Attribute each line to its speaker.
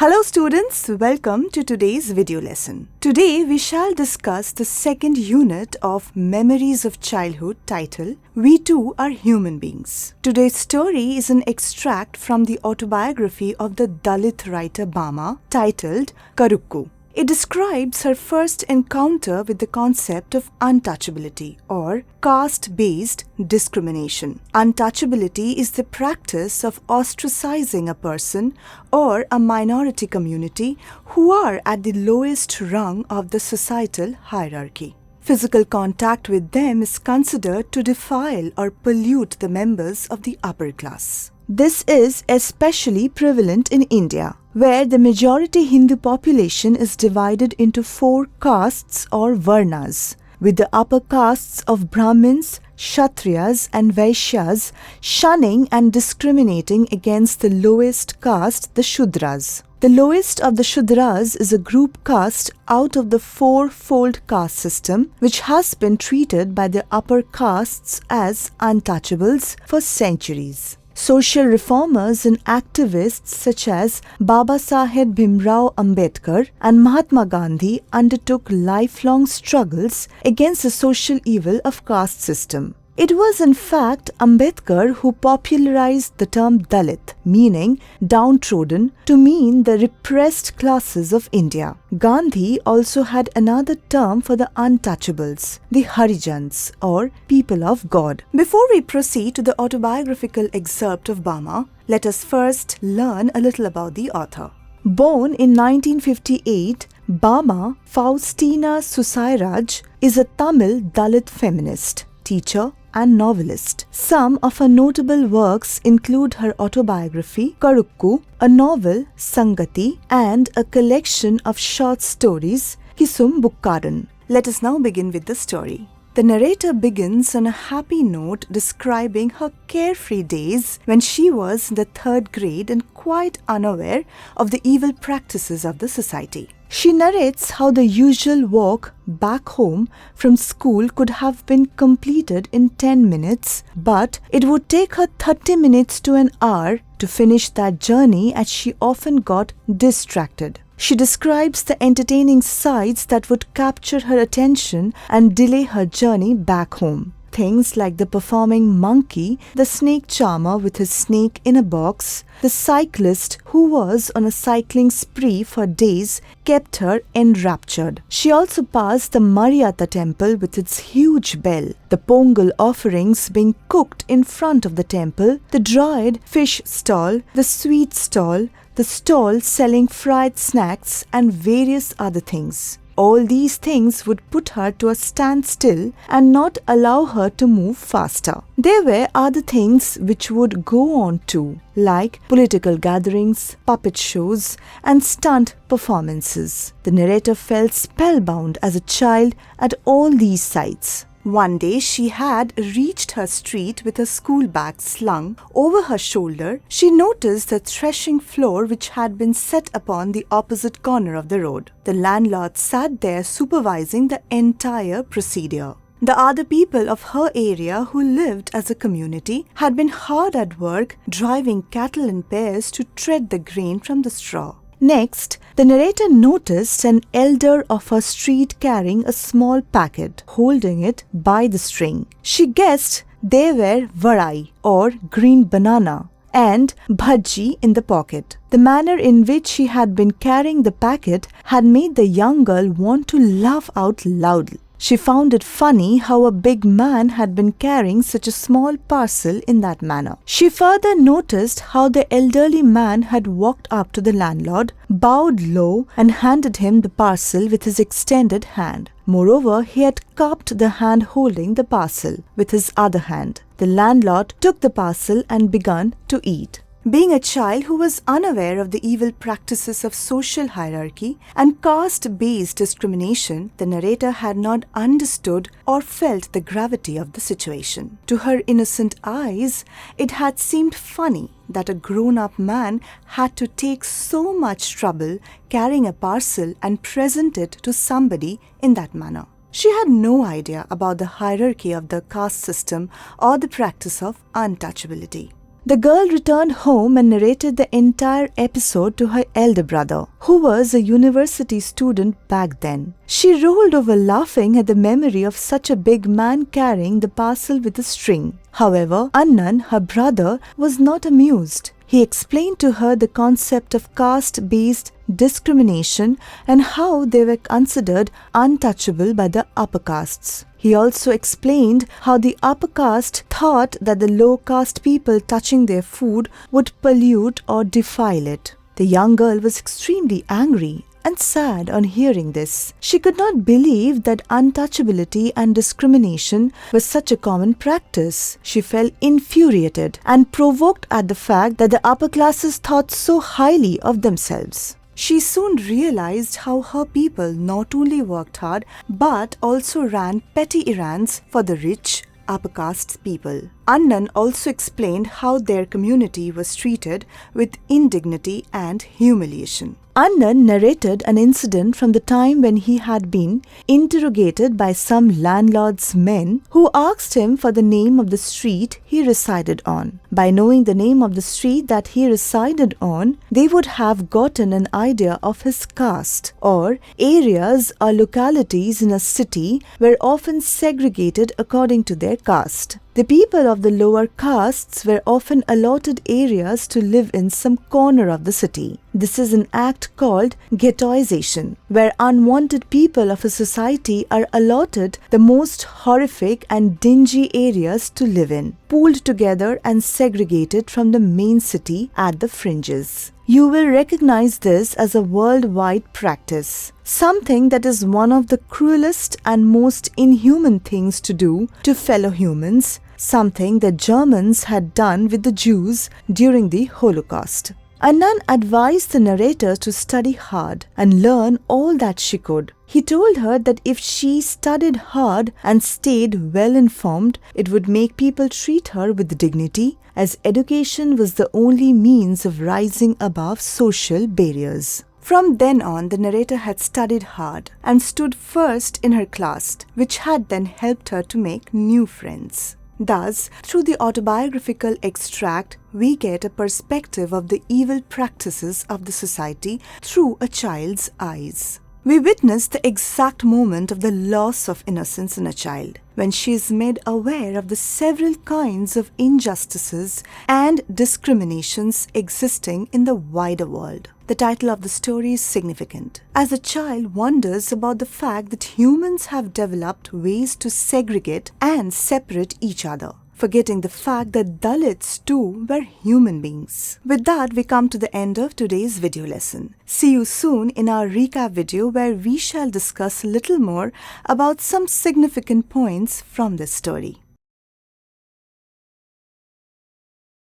Speaker 1: Hello students, welcome to today's video lesson. Today we shall discuss the second unit of Memories of Childhood titled We Too Are Human Beings. Today's story is an extract from the autobiography of the Dalit writer Bama titled Karukku. It describes her first encounter with the concept of untouchability or caste-based discrimination. Untouchability is the practice of ostracizing a person or a minority community who are at the lowest rung of the societal hierarchy. Physical contact with them is considered to defile or pollute the members of the upper class. This is especially prevalent in India, where the majority Hindu population is divided into 4 castes or varnas, with the upper castes of Brahmins, Kshatriyas and Vaishyas shunning and discriminating against the lowest caste, the Shudras. The lowest of the Shudras is a group caste out of the 4-fold caste system, which has been treated by the upper castes as untouchables for centuries. Social reformers and activists such as Babasaheb Bhimrao Ambedkar and Mahatma Gandhi undertook lifelong struggles against the social evil of caste system. It was in fact Ambedkar who popularized the term Dalit, meaning downtrodden, to mean the repressed classes of India. Gandhi also had another term for the untouchables, the Harijans or people of God. Before we proceed to the autobiographical excerpt of Bama, let us first learn a little about the author. Born in 1958, Bama Faustina Susairaj is a Tamil Dalit feminist, teacher, and novelist. Some of her notable works include her autobiography, Karukku, a novel, Sangati, and a collection of short stories, Kisum Bukkaran. Let us now begin with the story. The narrator begins on a happy note describing her carefree days when she was in the 3rd grade and quite unaware of the evil practices of the society. She narrates how the usual walk back home from school could have been completed in 10 minutes, but it would take her 30 minutes to an hour to finish that journey as she often got distracted. She describes the entertaining sights that would capture her attention and delay her journey back home. Things like the performing monkey, the snake charmer with his snake in a box, the cyclist who was on a cycling spree for days kept her enraptured. She also passed the Mariata temple with its huge bell, the Pongal offerings being cooked in front of the temple, the dried fish stall, the sweet stall, the stall selling fried snacks and various other things. All these things would put her to a standstill and not allow her to move faster. There were other things which would go on too, like political gatherings, puppet shows, and stunt performances. The narrator felt spellbound as a child at all these sights. One day she had reached her street with her school bag slung over her shoulder. She noticed the threshing floor which had been set upon the opposite corner of the road. The landlord sat there supervising the entire procedure. The other people of her area who lived as a community had been hard at work driving cattle in pairs to tread the grain from the straw. Next, the narrator noticed an elder of her street carrying a small packet, holding it by the string. She guessed they were varai or green banana and bhaji in the pocket. The manner in which she had been carrying the packet had made the young girl want to laugh out loud. She found it funny how a big man had been carrying such a small parcel in that manner. She further noticed how the elderly man had walked up to the landlord, bowed low, and handed him the parcel with his extended hand. Moreover, he had cupped the hand holding the parcel with his other hand. The landlord took the parcel and began to eat. Being a child who was unaware of the evil practices of social hierarchy and caste-based discrimination, the narrator had not understood or felt the gravity of the situation. To her innocent eyes, it had seemed funny that a grown-up man had to take so much trouble carrying a parcel and present it to somebody in that manner. She had no idea about the hierarchy of the caste system or the practice of untouchability. The girl returned home and narrated the entire episode to her elder brother, who was a university student back then. She rolled over laughing at the memory of such a big man carrying the parcel with a string. However, Annan, her brother, was not amused. He explained to her the concept of caste-based discrimination and how they were considered untouchable by the upper castes. He also explained how the upper caste thought that the low caste people touching their food would pollute or defile it. The young girl was extremely angry and sad on hearing this. She could not believe that untouchability and discrimination was such a common practice. She felt infuriated and provoked at the fact that the upper classes thought so highly of themselves. She soon realized how her people not only worked hard but also ran petty errands for the rich upper caste people. Annan also explained how their community was treated with indignity and humiliation. Annan narrated an incident from the time when he had been interrogated by some landlord's men who asked him for the name of the street he resided on. By knowing the name of the street that he resided on, they would have gotten an idea of his caste, or areas or localities in a city were often segregated according to their caste. The people of the lower castes were often allotted areas to live in some corner of the city. This is an act called ghettoization, where unwanted people of a society are allotted the most horrific and dingy areas to live in, pooled together and segregated from the main city at the fringes. You will recognize this as a worldwide practice, something that is one of the cruelest and most inhuman things to do to fellow humans, something that Germans had done with the Jews during the Holocaust. Annan advised the narrator to study hard and learn all that she could. He told her that if she studied hard and stayed well informed, it would make people treat her with dignity, as education was the only means of rising above social barriers. From then on, the narrator had studied hard and stood first in her class, which had then helped her to make new friends. Thus, through the autobiographical extract, we get a perspective of the evil practices of the society through a child's eyes. We witness the exact moment of the loss of innocence in a child, when she is made aware of the several kinds of injustices and discriminations existing in the wider world. The title of the story is significant, as the child wonders about the fact that humans have developed ways to segregate and separate each other, forgetting the fact that Dalits too were human beings. With that, we come to the end of today's video lesson. See you soon in our recap video, where we shall discuss a little more about some significant points from this story.